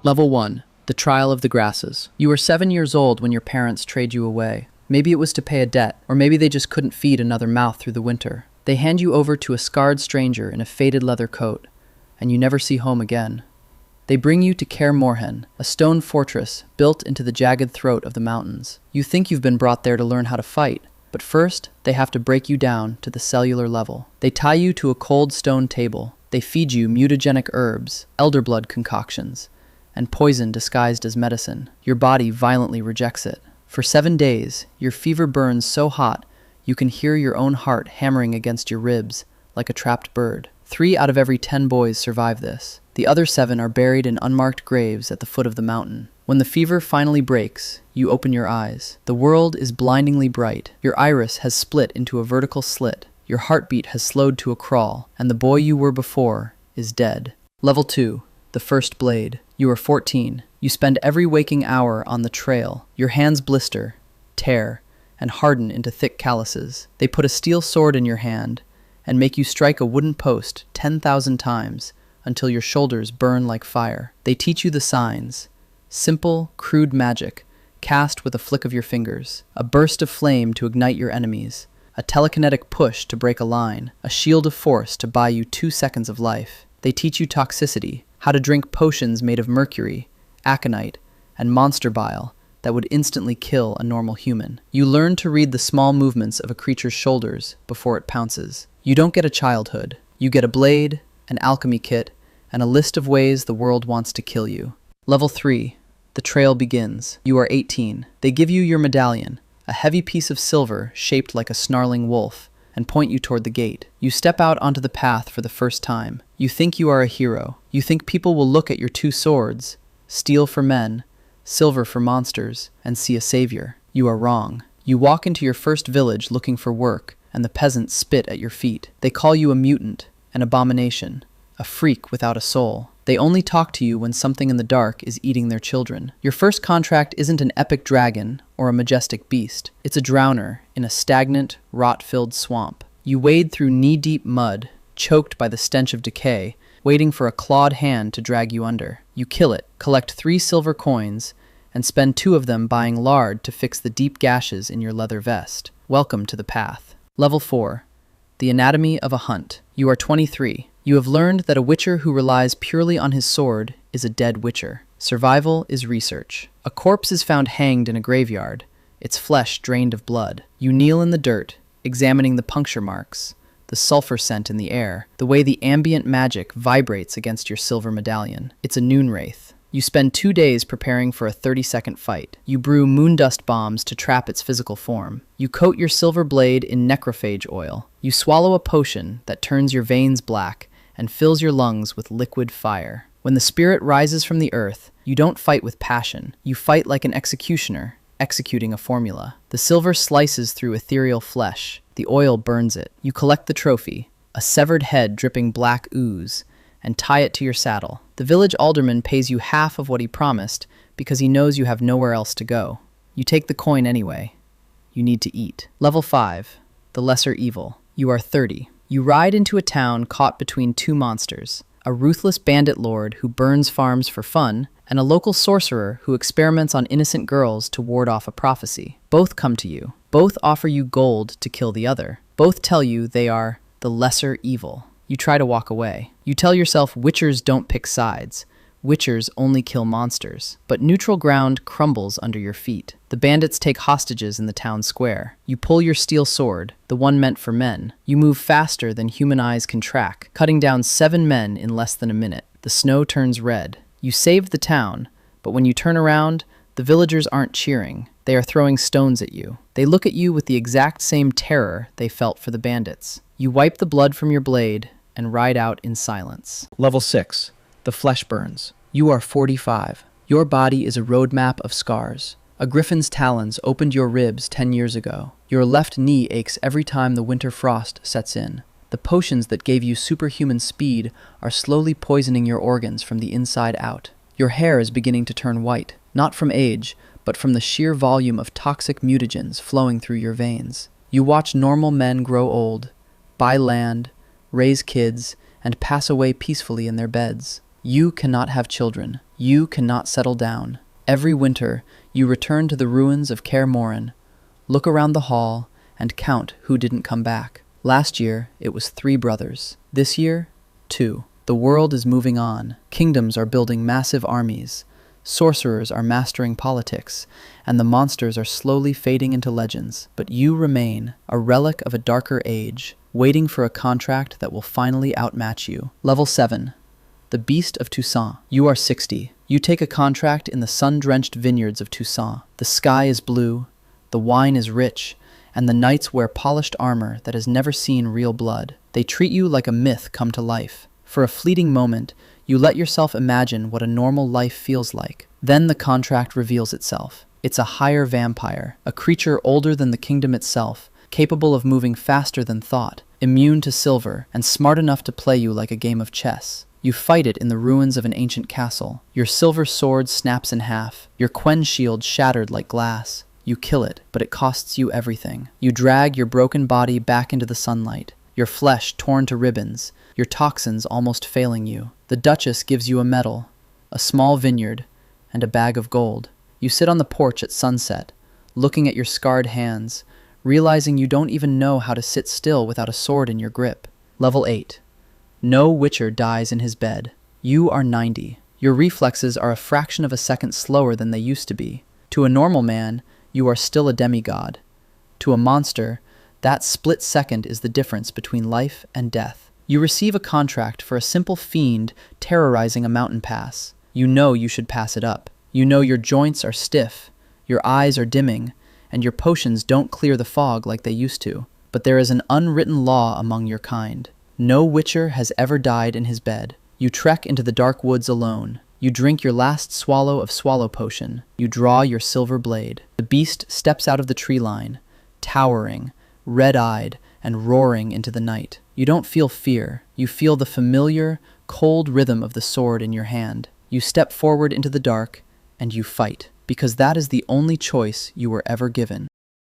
Level 1. The Trial of the Grasses. You were 7 years old when your parents trade you away. Maybe it was to pay a debt, or maybe they just couldn't feed another mouth through the winter. They hand you over to a scarred stranger in a faded leather coat, and you never see home again. They bring you to Kaer Morhen, a stone fortress built into the jagged throat of the mountains. You think you've been brought there to learn how to fight, but first they have to break you down to the cellular level. They tie you to a cold stone table. They feed you mutagenic herbs, elderblood concoctions, and poison disguised as medicine. Your body violently rejects it. For 7 days, your fever burns so hot you can hear your own heart hammering against your ribs like a trapped bird. 3 out of every 10 boys survive this. The other 7 are buried in unmarked graves at the foot of the mountain. When the fever finally breaks, you open your eyes. The world is blindingly bright. Your iris has split into a vertical slit. Your heartbeat has slowed to a crawl, and the boy you were before is dead. Level 2. The First Blade. You are 14. You spend every waking hour on the trail. Your hands blister, tear, and harden into thick calluses. They put a steel sword in your hand and make you strike a wooden post 10,000 times until your shoulders burn like fire. They teach you the signs. Simple, crude magic, cast with a flick of your fingers. A burst of flame to ignite your enemies. A telekinetic push to break a line. A shield of force to buy you 2 seconds of life. They teach you toxicity, how to drink potions made of mercury, aconite, and monster bile that would instantly kill a normal human. You learn to read the small movements of a creature's shoulders before it pounces. You don't get a childhood. You get a blade, an alchemy kit, and a list of ways the world wants to kill you. Level 3. The trail begins. You are 18. They give you your medallion, a heavy piece of silver shaped like a snarling wolf, and point you toward the gate. You step out onto the path for the first time. You think you are a hero. You think people will look at your 2 swords, steel for men, silver for monsters, and see a savior. You are wrong. You walk into your first village looking for work, and the peasants spit at your feet. They call you a mutant, an abomination, a freak without a soul. They only talk to you when something in the dark is eating their children. Your first contract isn't an epic dragon or a majestic beast. It's a drowner in a stagnant, rot-filled swamp. You wade through knee-deep mud, choked by the stench of decay, waiting for a clawed hand to drag you under. You kill it, collect 3 silver coins, and spend 2 of them buying lard to fix the deep gashes in your leather vest. Welcome to the path. Level 4. The Anatomy of a Hunt. You are 23. You have learned that a witcher who relies purely on his sword is a dead witcher. Survival is research. A corpse is found hanged in a graveyard, its flesh drained of blood. You kneel in the dirt, examining the puncture marks, the sulfur scent in the air, the way the ambient magic vibrates against your silver medallion. It's a noon wraith. You spend 2 days preparing for a 30-second fight. You brew moondust bombs to trap its physical form. You coat your silver blade in necrophage oil. You swallow a potion that turns your veins black and fills your lungs with liquid fire. When the spirit rises from the earth, you don't fight with passion. You fight like an executioner, executing a formula. The silver slices through ethereal flesh. The oil burns it. You collect the trophy, a severed head dripping black ooze, and tie it to your saddle. The village alderman pays you half of what he promised because he knows you have nowhere else to go. You take the coin anyway. You need to eat. Level 5. The Lesser Evil. You are 30. You ride into a town caught between 2 monsters, a ruthless bandit lord who burns farms for fun, and a local sorcerer who experiments on innocent girls to ward off a prophecy. Both come to you. Both offer you gold to kill the other. Both tell you they are the lesser evil. You try to walk away. You tell yourself witchers don't pick sides. Witchers only kill monsters. But neutral ground crumbles under your feet. The bandits take hostages in the town square. You pull your steel sword, the one meant for men. You move faster than human eyes can track, cutting down 7 men in less than a minute. The snow turns red. You saved the town, but when you turn around, the villagers aren't cheering. They are throwing stones at you. They look at you with the exact same terror they felt for the bandits. You wipe the blood from your blade and ride out in silence. Level 6. The Flesh Burns. You are 45. Your body is a roadmap of scars. A griffin's talons opened your ribs 10 years ago. Your left knee aches every time the winter frost sets in. The potions that gave you superhuman speed are slowly poisoning your organs from the inside out. Your hair is beginning to turn white, not from age, but from the sheer volume of toxic mutagens flowing through your veins. You watch normal men grow old, buy land, raise kids, and pass away peacefully in their beds. You cannot have children. You cannot settle down. Every winter, you return to the ruins of Kaer Morhen, look around the hall, and count who didn't come back. Last year, it was 3 brothers. This year, 2. The world is moving on. Kingdoms are building massive armies. Sorcerers are mastering politics, and the monsters are slowly fading into legends. But you remain, a relic of a darker age, waiting for a contract that will finally outmatch you. Level 7. The Beast of Toussaint. You are 60. You take a contract in the sun-drenched vineyards of Toussaint. The sky is blue, the wine is rich, and the knights wear polished armor that has never seen real blood. They treat you like a myth come to life. For a fleeting moment, you let yourself imagine what a normal life feels like. Then the contract reveals itself. It's a higher vampire, a creature older than the kingdom itself, capable of moving faster than thought, immune to silver, and smart enough to play you like a game of chess. You fight it in the ruins of an ancient castle. Your silver sword snaps in half, your Quen shield shattered like glass. You kill it, but it costs you everything. You drag your broken body back into the sunlight, your flesh torn to ribbons, your toxins almost failing you. The Duchess gives you a medal, a small vineyard, and a bag of gold. You sit on the porch at sunset, looking at your scarred hands, realizing you don't even know how to sit still without a sword in your grip. Level 8. No Witcher dies in his bed. You are 90. Your reflexes are a fraction of a second slower than they used to be. To a normal man, you are still a demigod. To a monster, that split second is the difference between life and death. You receive a contract for a simple fiend terrorizing a mountain pass. You know you should pass it up. You know your joints are stiff, your eyes are dimming, and your potions don't clear the fog like they used to. But there is an unwritten law among your kind. No Witcher has ever died in his bed. You trek into the dark woods alone. You drink your last swallow of swallow potion. You draw your silver blade. The beast steps out of the tree line, towering, red-eyed, and roaring into the night. You don't feel fear. You feel the familiar, cold rhythm of the sword in your hand. You step forward into the dark, and you fight, because that is the only choice you were ever given.